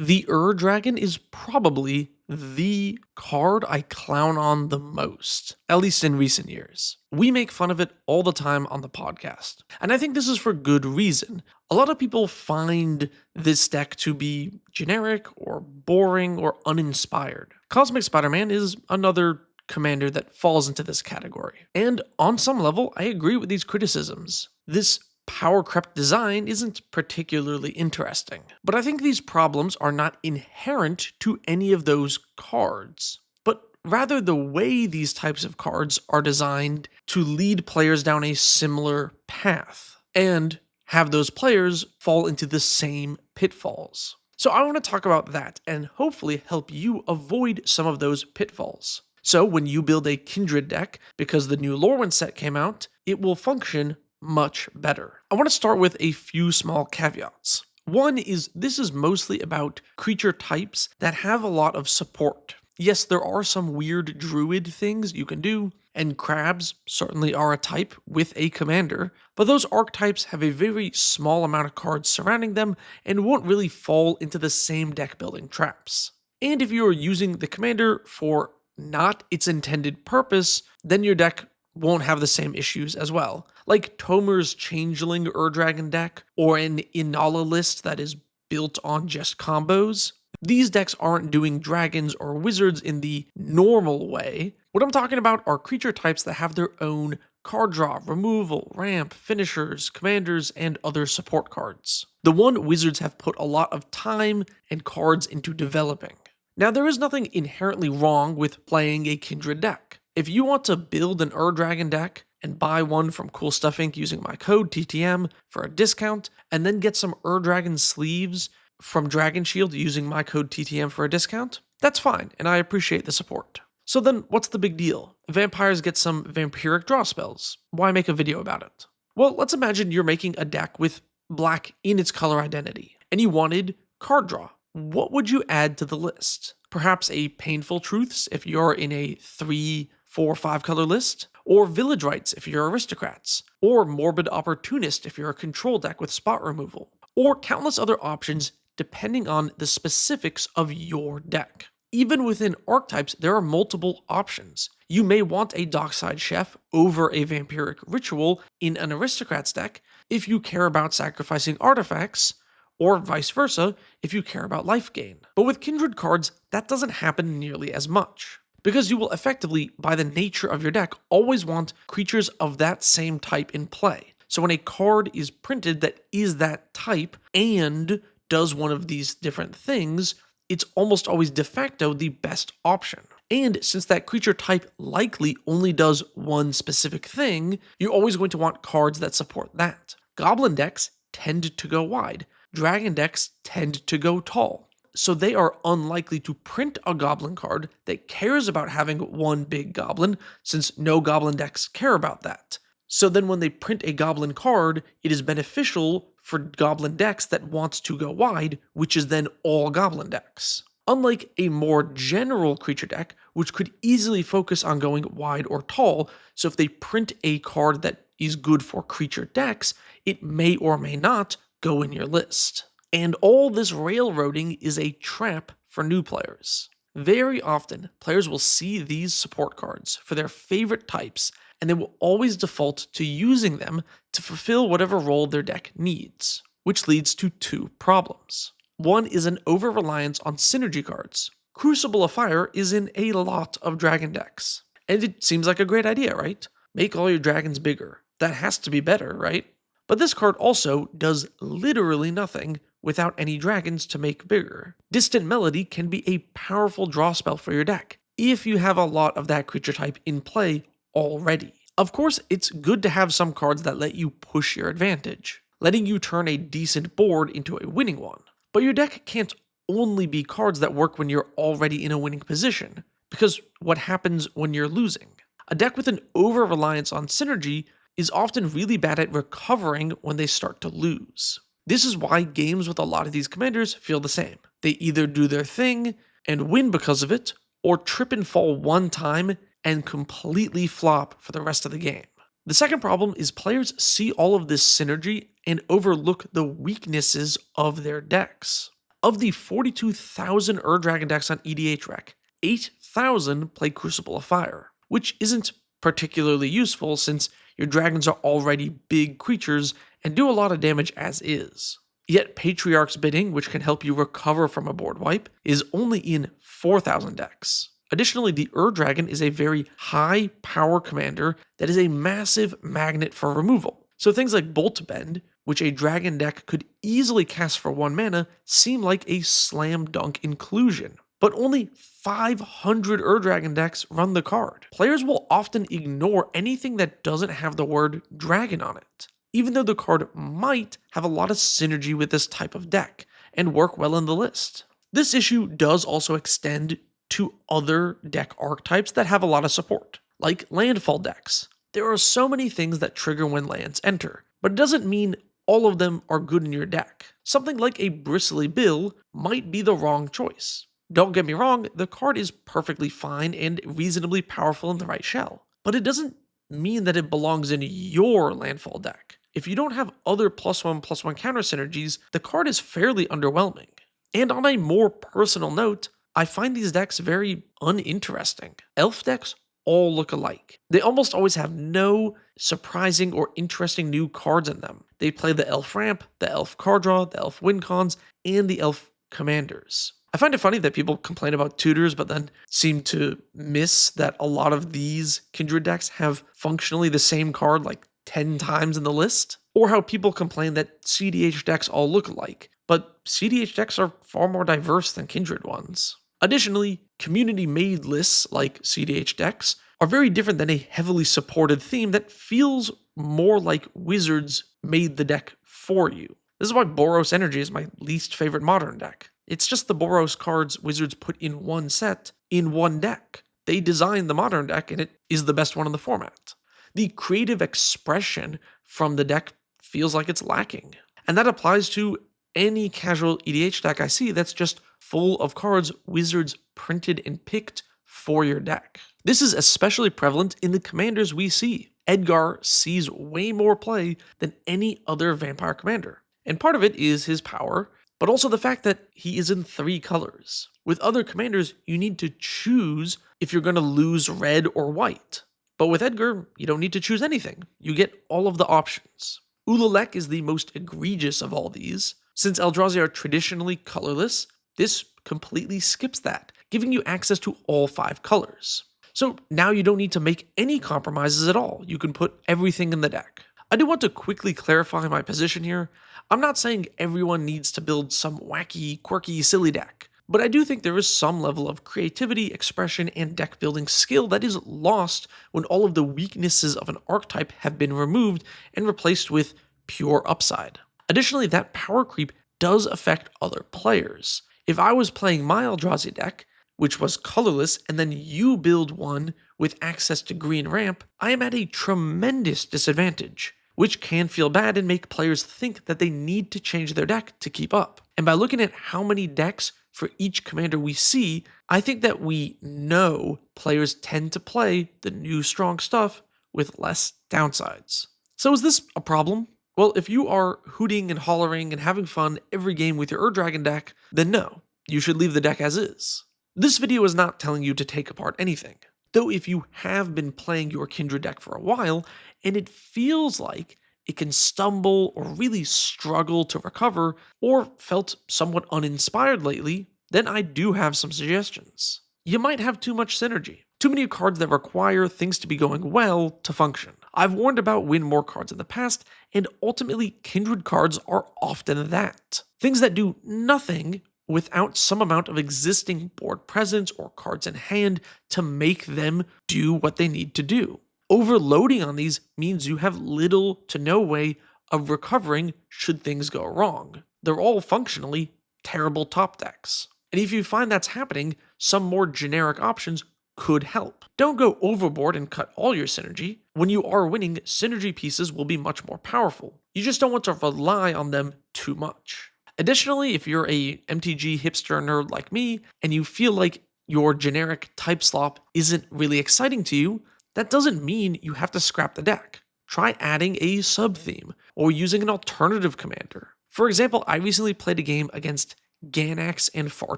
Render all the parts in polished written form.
The Dragon is probably the card I clown on the most, at least in recent years. We make fun of it all the time on the podcast, and I think this is for good reason. A lot of people find this deck to be generic or boring or uninspired. Cosmic Spider-Man is another commander that falls into this category. And on some level, I agree with these criticisms. This power crept design isn't particularly interesting, but I think these problems are not inherent to any of those cards, but rather the way these types of cards are designed to lead players down a similar path and have those players fall into the same pitfalls. So I want to talk about that and hopefully help you avoid some of those pitfalls. So when you build a Kindred deck, because the new Lorwyn set came out, it will function much better. I want to start with a few small caveats. One is this is mostly about creature types that have a lot of support. Yes, there are some weird druid things you can do, and crabs certainly are a type with a commander, but those archetypes have a very small amount of cards surrounding them and won't really fall into the same deck building traps. And if you are using the commander for not its intended purpose, then your deck won't have the same issues as well. Like Tomer's Changeling Dragon deck, or an Inala list that is built on just combos. These decks aren't doing dragons or wizards in the normal way. What I'm talking about are creature types that have their own card draw, removal, ramp, finishers, commanders, and other support cards. The one wizards have put a lot of time and cards into developing. Now, there is nothing inherently wrong with playing a Kindred deck. If you want to build an Dragon deck and buy one from Cool Stuff Inc. using my code TTM for a discount, and then get some Dragon sleeves from Dragon Shield using my code TTM for a discount, that's fine, and I appreciate the support. So then, what's the big deal? Vampires get some vampiric draw spells. Why make a video about it? Well, let's imagine you're making a deck with black in its color identity, and you wanted card draw. What would you add to the list? Perhaps a Painful Truths if you're in a 3, 4, 5 color list? Or Village Rites if you're aristocrats? Or Morbid Opportunist if you're a control deck with spot removal? Or countless other options depending on the specifics of your deck. Even within archetypes, there are multiple options. You may want a Dockside Chef over a Vampiric Ritual in an aristocrats deck if you care about sacrificing artifacts, or vice versa if you care about life gain. But with Kindred cards, that doesn't happen nearly as much, because you will effectively, by the nature of your deck, always want creatures of that same type in play. So when a card is printed that is that type and does one of these different things, it's almost always de facto the best option. And since that creature type likely only does one specific thing, you're always going to want cards that support that. Goblin decks tend to go wide. Dragon decks tend to go tall, so they are unlikely to print a goblin card that cares about having one big goblin, since no goblin decks care about that. So then when they print a goblin card, it is beneficial for goblin decks that want to go wide, which is then all goblin decks. Unlike a more general creature deck, which could easily focus on going wide or tall, so if they print a card that is good for creature decks, it may or may not go in your list. And all this railroading is a trap for new players. Very often, players will see these support cards for their favorite types, and they will always default to using them to fulfill whatever role their deck needs, which leads to two problems. One is an over-reliance on synergy cards. Crucible of Fire is in a lot of dragon decks, and it seems like a great idea, right? Make all your dragons bigger. That has to be better, right? But this card also does literally nothing without any dragons to make bigger. Distant Melody can be a powerful draw spell for your deck, if you have a lot of that creature type in play already. Of course, it's good to have some cards that let you push your advantage, letting you turn a decent board into a winning one. But your deck can't only be cards that work when you're already in a winning position, because what happens when you're losing? A deck with an over-reliance on synergy is often really bad at recovering when they start to lose. This is why games with a lot of these commanders feel the same. They either do their thing and win because of it, or trip and fall one time and completely flop for the rest of the game. The second problem is players see all of this synergy and overlook the weaknesses of their decks. Of the 42,000 Dragon decks on EDHREC, 8,000 play Crucible of Fire, which isn't particularly useful since your dragons are already big creatures and do a lot of damage as is. Yet Patriarch's Bidding, which can help you recover from a board wipe, is only in 4,000 decks. Additionally, the Dragon is a very high power commander that is a massive magnet for removal. So things like Bolt Bend, which a dragon deck could easily cast for 1 mana, seem like a slam dunk inclusion. But only 500 Dragon decks run the card. Players will often ignore anything that doesn't have the word dragon on it, even though the card might have a lot of synergy with this type of deck and work well in the list. This issue does also extend to other deck archetypes that have a lot of support, like landfall decks. There are so many things that trigger when lands enter, but it doesn't mean all of them are good in your deck. Something like a Bristly Bill might be the wrong choice. Don't get me wrong, the card is perfectly fine and reasonably powerful in the right shell, but it doesn't mean that it belongs in your landfall deck. If you don't have other +1/+1 counter synergies, the card is fairly underwhelming. And on a more personal note, I find these decks very uninteresting. Elf decks all look alike. They almost always have no surprising or interesting new cards in them. They play the Elf Ramp, the Elf Card Draw, the Elf Win Cons, and the Elf Commanders. I find it funny that people complain about tutors but then seem to miss that a lot of these Kindred decks have functionally the same card like 10 times in the list, or how people complain that CDH decks all look alike, but CDH decks are far more diverse than Kindred ones. Additionally, community-made lists like CDH decks are very different than a heavily supported theme that feels more like Wizards made the deck for you. This is why Boros Energy is my least favorite Modern deck. It's just the Boros cards Wizards put in one set, in one deck. They designed the Modern deck and it is the best one in the format. The creative expression from the deck feels like it's lacking. And that applies to any casual EDH deck I see that's just full of cards Wizards printed and picked for your deck. This is especially prevalent in the commanders we see. Edgar sees way more play than any other vampire commander. And part of it is his power, but also the fact that he is in 3 colors. With other commanders, you need to choose if you're going to lose red or white. But with Edgar, you don't need to choose anything. You get all of the options. Ulalek is the most egregious of all these. Since Eldrazi are traditionally colorless, this completely skips that, giving you access to all 5 colors. So now you don't need to make any compromises at all. You can put everything in the deck. I do want to quickly clarify my position here. I'm not saying everyone needs to build some wacky, quirky, silly deck, but I do think there is some level of creativity, expression, and deck building skill that is lost when all of the weaknesses of an archetype have been removed and replaced with pure upside. Additionally, that power creep does affect other players. If I was playing my Eldrazi deck, which was colorless, and then you build one with access to green ramp, I am at a tremendous disadvantage, which can feel bad and make players think that they need to change their deck to keep up. And by looking at how many decks for each commander we see, I think that we know players tend to play the new strong stuff with less downsides. So is this a problem? Well, if you are hooting and hollering and having fun every game with your Dragon deck, then no, you should leave the deck as is. This video is not telling you to take apart anything, though if you have been playing your Kindred deck for a while, and it feels like it can stumble or really struggle to recover, or felt somewhat uninspired lately, then I do have some suggestions. You might have too much synergy. Too many cards that require things to be going well to function. I've warned about win more cards in the past, and ultimately Kindred cards are often that. Things that do nothing without some amount of existing board presence or cards in hand to make them do what they need to do. Overloading on these means you have little to no way of recovering should things go wrong. They're all functionally terrible top decks. And if you find that's happening, some more generic options could help. Don't go overboard and cut all your synergy. When you are winning, synergy pieces will be much more powerful. You just don't want to rely on them too much. Additionally, if you're a MTG hipster nerd like me, and you feel like your generic type slop isn't really exciting to you, that doesn't mean you have to scrap the deck. Try adding a sub-theme, or using an alternative commander. For example, I recently played a game against Ganax, and Far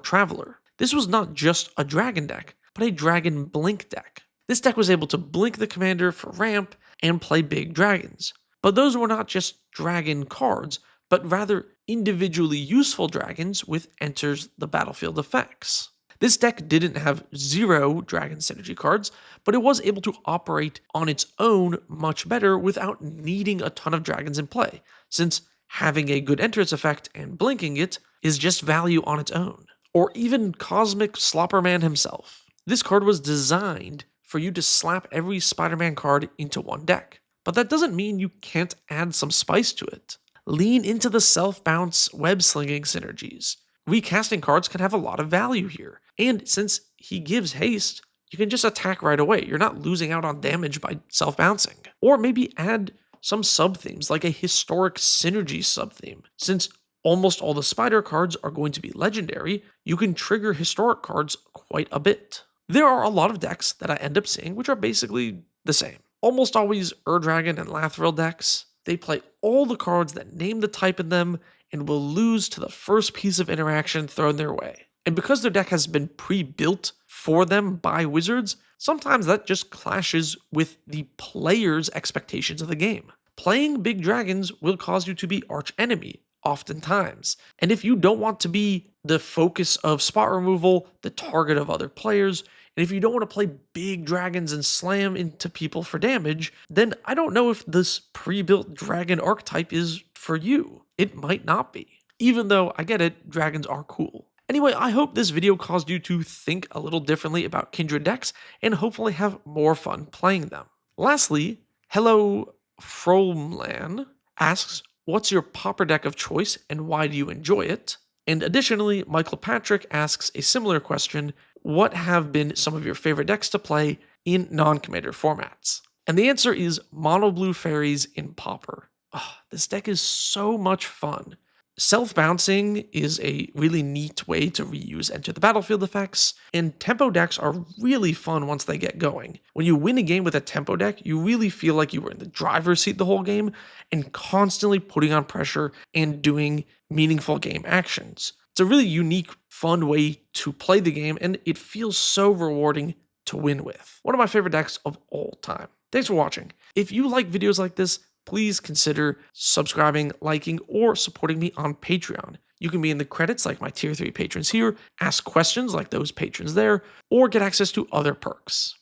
Traveler. This was not just a dragon deck, but a dragon blink deck. This deck was able to blink the commander for ramp and play big dragons. But those were not just dragon cards, but rather individually useful dragons with enters the battlefield effects. This deck didn't have 0 dragon synergy cards, but it was able to operate on its own much better without needing a ton of dragons in play, since having a good entrance effect and blinking it is just value on its own. Or even Cosmic Slopperman himself. This card was designed for you to slap every Spider-Man card into one deck, but that doesn't mean you can't add some spice to it. Lean into the self-bounce web-slinging synergies. Recasting cards can have a lot of value here, and since he gives haste, you can just attack right away. You're not losing out on damage by self-bouncing. Or maybe add some sub-themes, like a historic synergy sub-theme. Since almost all the spider cards are going to be legendary, you can trigger historic cards quite a bit. There are a lot of decks that I end up seeing which are basically the same. Almost always Ur-Dragon and Lathril decks. They play all the cards that name the type in them and will lose to the first piece of interaction thrown their way. And because their deck has been pre-built for them by Wizards, sometimes that just clashes with the player's expectations of the game. Playing big dragons will cause you to be arch-enemy, oftentimes. And if you don't want to be the focus of spot removal, the target of other players, and if you don't want to play big dragons and slam into people for damage, then I don't know if this pre-built dragon archetype is for you. It might not be. Even though, I get it, dragons are cool. Anyway, I hope this video caused you to think a little differently about Kindred decks and hopefully have more fun playing them. Lastly, Hello Fromlan asks, what's your pauper deck of choice and why do you enjoy it? And additionally, Michael Patrick asks a similar question, what have been some of your favorite decks to play in non-commander formats? And the answer is Mono Blue Fairies in Pauper. Oh, this deck is so much fun. Self-bouncing is a really neat way to reuse Enter the Battlefield effects, and tempo decks are really fun once they get going. When you win a game with a tempo deck, you really feel like you were in the driver's seat the whole game and constantly putting on pressure and doing meaningful game actions. It's a really unique, fun way to play the game, and it feels so rewarding to win with. One of my favorite decks of all time. Thanks for watching. If you like videos like this, please consider subscribing, liking, or supporting me on Patreon. You can be in the credits like my tier 3 patrons here, ask questions like those patrons there, or get access to other perks.